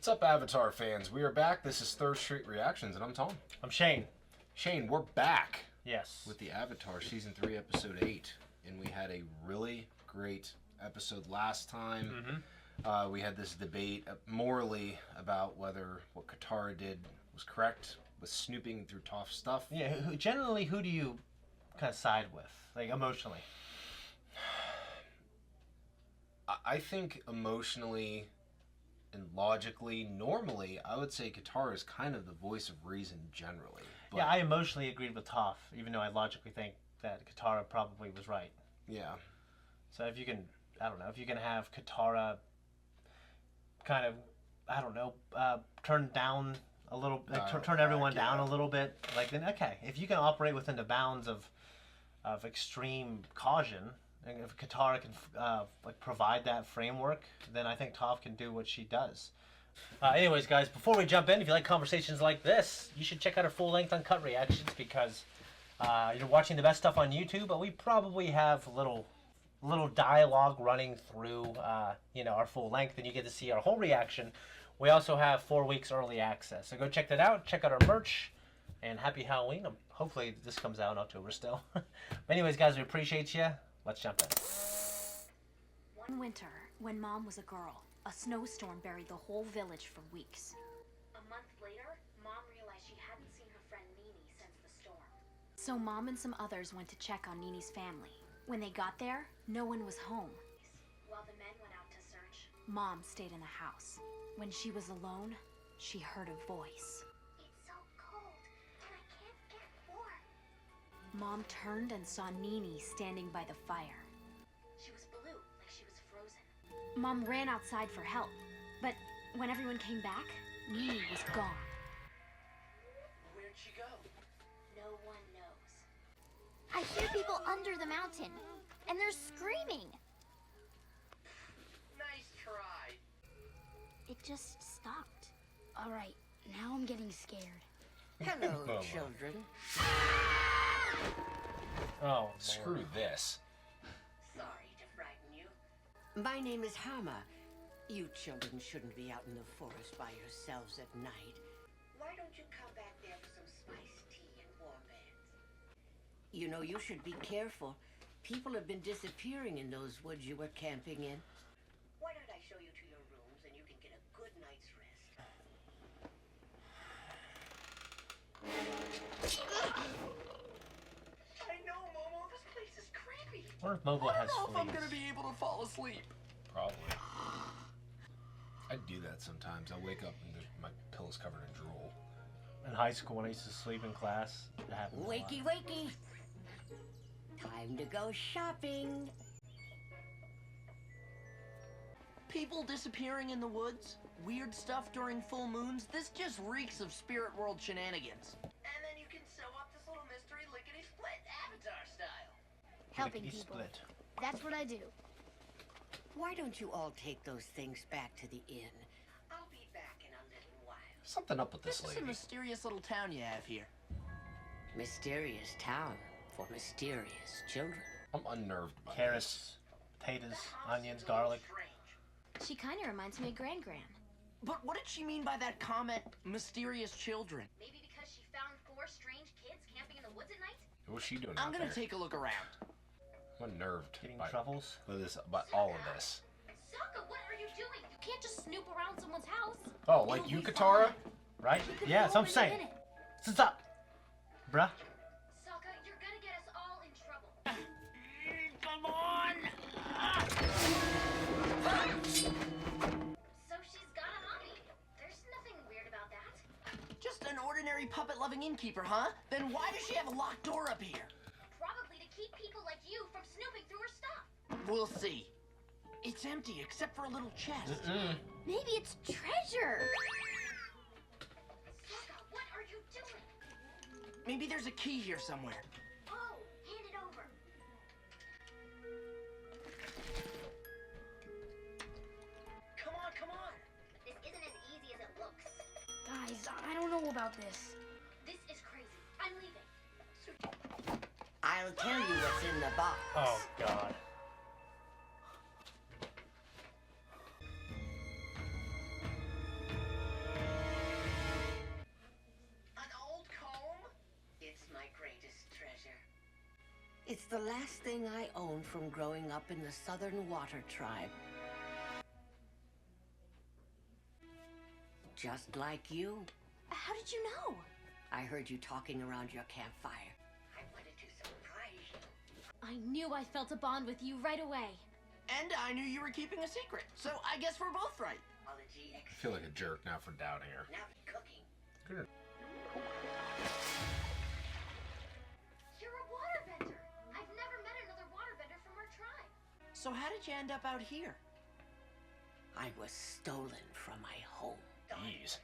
What's up, Avatar fans? We are back. This is Third Street Reactions, and I'm Tom. I'm Shane. Shane, we're back. Yes. With the Avatar Season 3, Episode 8. And we had a really great episode last time. We had this debate morally about whether what Katara did was correct with snooping through Toph's stuff. Yeah, generally, who do you kind of side with, like, emotionally? I think emotionally and logically, normally, I would say Katara is kind of the voice of reason generally. But yeah, I emotionally agreed with Toph, even though I logically think that Katara probably was right. Yeah. So if you can, I don't know, if you can have Katara kind of, I don't know, turn down a little, like, turn everyone down a little bit, like, then okay. If you can operate within the bounds of extreme caution, and if Katara can like provide that framework, then I think Toph can do what she does. Anyways, guys, before we jump in, if you like conversations like this, you should check out our full-length uncut reactions, because you're watching the best stuff on YouTube, but we probably have little dialogue running through our full length, and you get to see our whole reaction. We also have 4 weeks early access, so go check that out. Check out our merch, and happy Halloween. Hopefully this comes out in October still. But anyways, guys, we appreciate you. Let's jump in. One winter, when Mom was a girl, a snowstorm buried the whole village for weeks. A month later, Mom realized she hadn't seen her friend Nini since the storm. So Mom and some others went to check on Nini's family. When they got there, no one was home. While the men went out to search, Mom stayed in the house. When she was alone, she heard a voice. It's so cold, and I can't get warm. Mom turned and saw Nini standing by the fire. She was blue, like she was frozen. Mom ran outside for help, but when everyone came back, Nini was gone. Where'd she go? No one knows. I hear people under the mountain, and they're screaming. Nice try. It just stopped. All right, now I'm getting scared. Hello, children. Oh, Screw this. Sorry to frighten you. My name is Hama. You children shouldn't be out in the forest by yourselves at night. Why don't you come back there for some spiced tea and warm beds? You know, you should be careful. People have been disappearing in those woods you were camping in. Why don't I show you to your rooms and you can get a good night's rest? I know, Momo. This place is creepy. I wonder if Momo has I don't know if I'm fleas. gonna be able to fall asleep. Probably. I do that sometimes. I wake up and my pillow's covered in drool. In high school, when I used to sleep in class, it happened a lot. Wakey, wakey. Time to go shopping. People disappearing in the woods, weird stuff during full moons. This just reeks of spirit world shenanigans. And then you can sew up this little mystery lickety-split Avatar style. Helping Lickety people. split. That's what I do. Why don't you all take those things back to the inn? I'll be back in a little while. Something up with this This is lady. a mysterious little town you have here. Mysterious town for mysterious children. I'm unnerved by Carrots, potatoes, onions, garlic. She kind of reminds me of Gran. But what did she mean by that comment, mysterious children? Maybe because she found 4 strange kids camping in the woods at night? this. What's she doing I'm out gonna there? take a look around. I'm unnerved Getting by truffles. all of this. Sokka, what are you doing? You can't just snoop around someone's house. Oh, like you, Katara? Right? Yeah, that's what I'm saying. What's up, bruh? Sokka, you're gonna get us all in trouble. Come on! So she's got a hobby. There's nothing weird about that. Just an ordinary puppet-loving innkeeper, huh? Then why does she have a locked door up here? Probably to keep people like you from snooping through her stuff. We'll see. It's empty except for a little chest. Maybe it's treasure. Sokka, what are you doing? Maybe there's a key here somewhere. Oh, hand it over. Come on, come on! This isn't as easy as it looks. Guys, I don't know about this. This is crazy. I'm leaving. I'll tell you what's in the box. Oh, God. It's the last thing I owned from growing up in the Southern Water Tribe. Just like you. How did you know? I heard you talking around your campfire. I wanted to surprise you. I knew I felt a bond with you right away. And I knew you were keeping a secret, so I guess we're both right. I feel like a jerk now for doubting her. Now cooking. Good. You're a waterbender. I've never met another waterbender from our tribe. So how did you end up out here? I was stolen from my home. Jeez.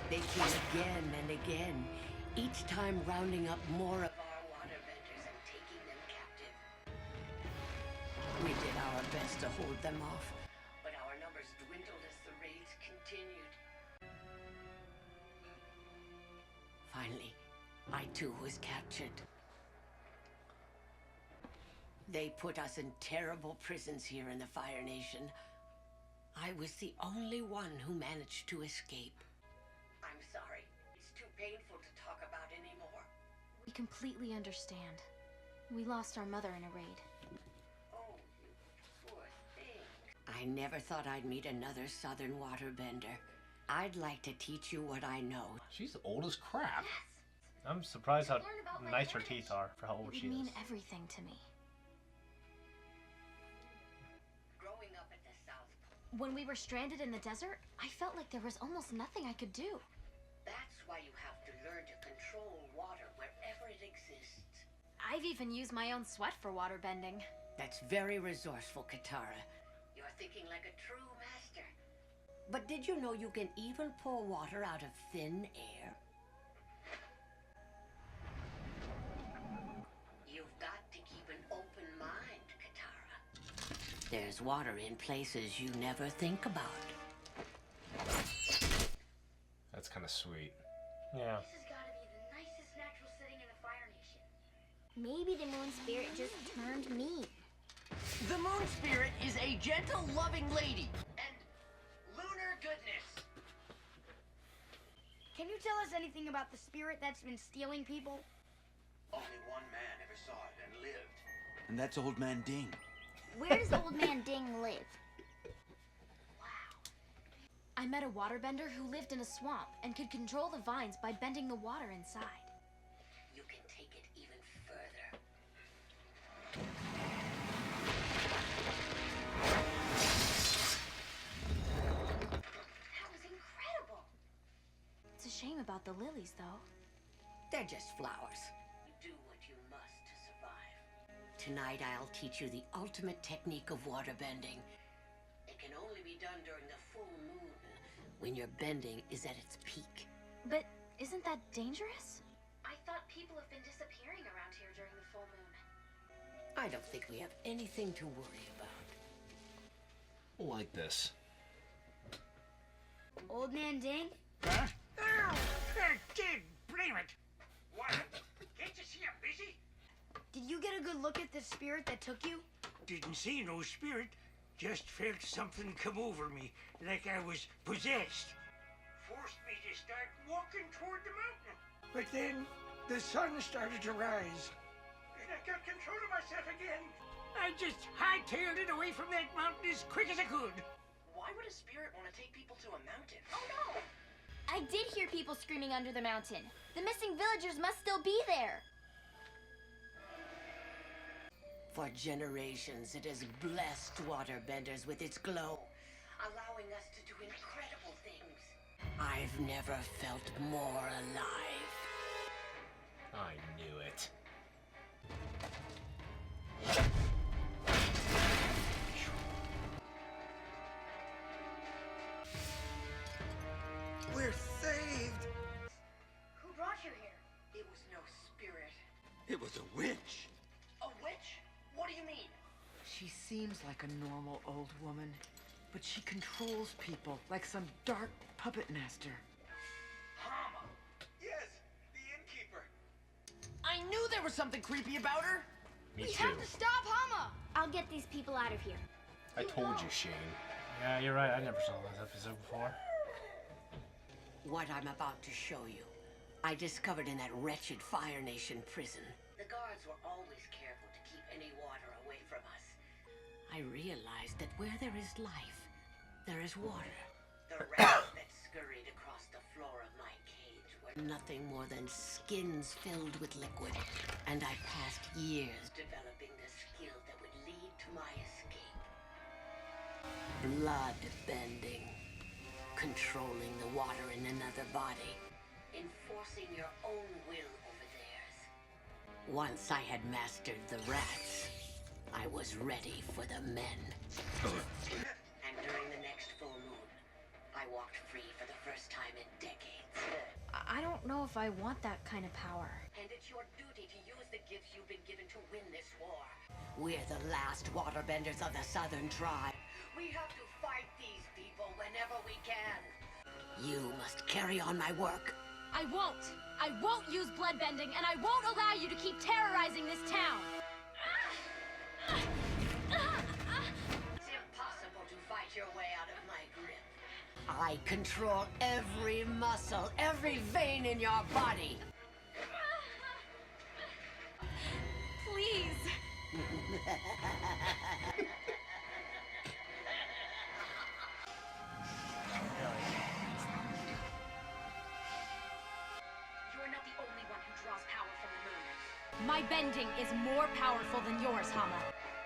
They came again and again, each time rounding up more of our waterbenders and taking them captive. We did our best to hold them off, but our numbers dwindled as the raids continued. Finally, I too was captured. They put us in terrible prisons here in the Fire Nation. I was the only one who managed to escape. I'm sorry. It's too painful to talk about anymore. We completely understand. We lost our mother in a raid. Oh, you poor thing. I never thought I'd meet another Southern waterbender. I'd like to teach you what I know. She's old as crap. I'm surprised how Learn about my nice her heritage. teeth are for how It old would she mean is. everything to me. Growing up at the South Pole, When we were stranded in the desert, I felt like there was almost nothing I could do. that's why you have to learn to control water wherever it exists. I've even used my own sweat for waterbending. That's very resourceful, Katara. You're thinking like a true master. But did you know you can even pour water out of thin air? You've got to keep an open mind, Katara. There's water in places you never think about. That's kind of sweet. Yeah. This has got to be the nicest natural setting in the Fire Nation. Maybe the moon spirit just turned mean. The moon spirit is a gentle, loving lady. And lunar goodness. Can you tell us anything about the spirit that's been stealing people? Only one man ever saw it and lived. And that's Old Man Ding. Where does Old Man Ding live? I met a waterbender who lived in a swamp and could control the vines by bending the water inside. You can take it even further. That was incredible. It's a shame about the lilies, though. They're just flowers. You do what you must to survive. Tonight I'll teach you the ultimate technique of waterbending. It can only be done during the full moon, when your bending is at its peak. But isn't that dangerous? I thought people have been disappearing around here during the full moon. I don't think we have anything to worry about. Like this. Old Man Ding? Huh? Oh, kid, blame it. What? Can't you see I'm busy? Did you get a good look at the spirit that took you? Didn't see no spirit. Just felt something come over me, like I was possessed. Forced me to start walking toward the mountain. But then, the sun started to rise. And I got control of myself again. I just hightailed it away from that mountain as quick as I could. Why would a spirit want to take people to a mountain? Oh no! I did hear people screaming under the mountain. The missing villagers must still be there. For generations, it has blessed waterbenders with its glow, allowing us to do incredible things. I've never felt more alive. I knew it. We're saved! Who brought you here? It was no spirit. It was a witch. A witch? What do you mean? She seems like a normal old woman, but she controls people like some dark puppet master. Hama. Yes, the innkeeper. I knew there was something creepy about her. Me We too. have to stop Hama! I'll get these people out of here. I told you, Shane. Yeah, you're right. I never saw this episode before. What I'm about to show you, I discovered in that wretched Fire Nation prison. The guards were always careful to keep any water away from us. I realized that where there is life, there is water. The rats that scurried across the floor of my cage were nothing more than skins filled with liquid, and I passed years developing the skill that would lead to my escape. Blood bending. Controlling the water in another body. Enforcing your own will over theirs. Once I had mastered the rats, I was ready for the men. And during the next full moon, I walked free for the first time in decades. I don't know if I want that kind of power. And it's your duty to use the gifts you've been given to win this war. We're the last waterbenders of the Southern Tribe. We have to fight these people whenever we can. You must carry on my work. I won't. I won't use bloodbending, and I won't allow you to keep terrorizing this town. It's impossible to fight your way out of my grip. I control every muscle, every vein in your body. Please. You're not the only one who draws power from the moon. My bending is more powerful than yours, Hama.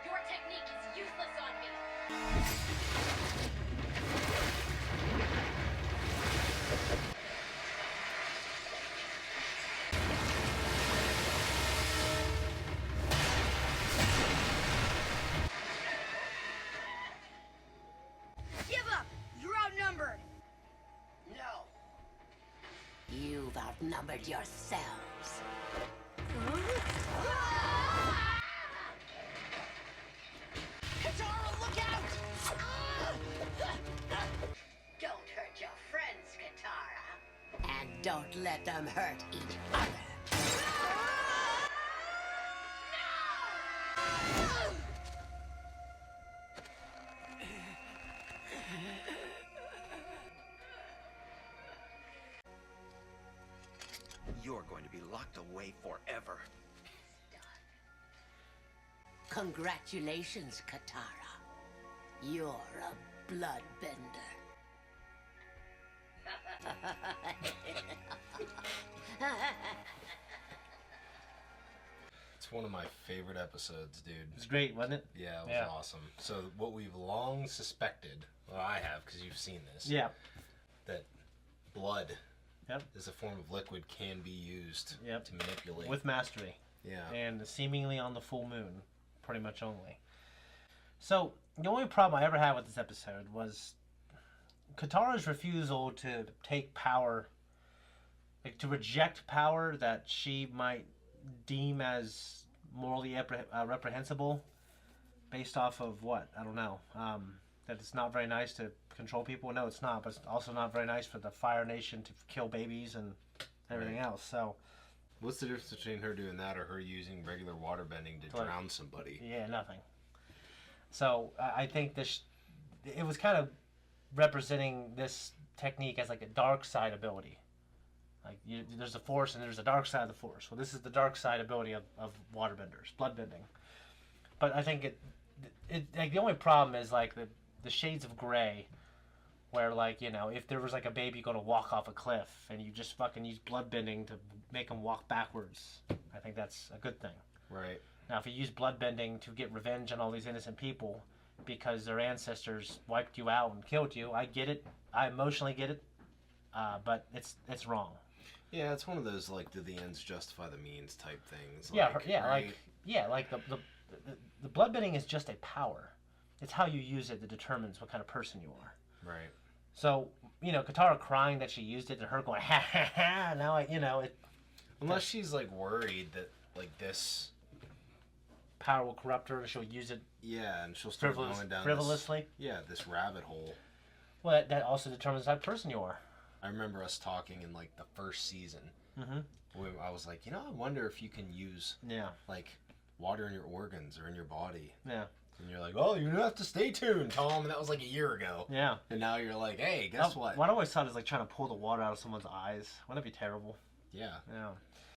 Your technique is useless on me. Give up! You're outnumbered! No. You've outnumbered yourselves. Katara, look out! Don't hurt your friends, Katara. And don't let them hurt each other. You're going to be locked away forever. Congratulations, Katara. You're a bloodbender. It's one of my favorite episodes, dude. It was great, wasn't it? Yeah, it was awesome. So what we've long suspected, well, I have because you've seen this. Yeah. That blood Yep. as a form of liquid can be used Yep. to manipulate. With mastery. Yeah. And seemingly on the full moon, pretty much only. So, the only problem I ever had with this episode was Katara's refusal to take power, like to reject power that she might deem as morally reprehensible based off of what? I don't know. That it's not very nice to control people. No, it's not. But it's also not very nice for the Fire Nation to kill babies and everything else. So, what's the difference between her doing that or her using regular waterbending to Like- drown somebody? yeah, nothing. So I think this, it was kind of representing this technique as like a dark side ability. Like there's a force and there's a dark side of the force. Well, this is the dark side ability of waterbenders, bloodbending. But I think it like the only problem is like the shades of gray, where like, you know, if there was like a baby going to walk off a cliff and you just fucking use bloodbending to make them walk backwards, I think that's a good thing. Right. Now, if you use bloodbending to get revenge on all these innocent people because their ancestors wiped you out and killed you, I get it. I emotionally get it. But it's wrong. Yeah, it's one of those like, do the ends justify the means type things. Like the bloodbending is just a power. It's how you use it that determines what kind of person you are. Right. So, you know, Katara crying that she used it and her going, ha ha ha, now I, you know, it. Unless she's like worried that like this power will corrupt her and she'll use it. Yeah, and she'll start going down frivolously. This rabbit hole. Well, that also determines the type of person you are. I remember us talking in like the first season. Mm-hmm. I was like, you know, I wonder if you can use like water in your organs or in your body. Yeah. And you're like, oh, you have to stay tuned, Tom. And that was like a year ago. Yeah. And now you're like, hey, guess what? What I always thought is like trying to pull the water out of someone's eyes. Wouldn't that be terrible? Yeah. Yeah.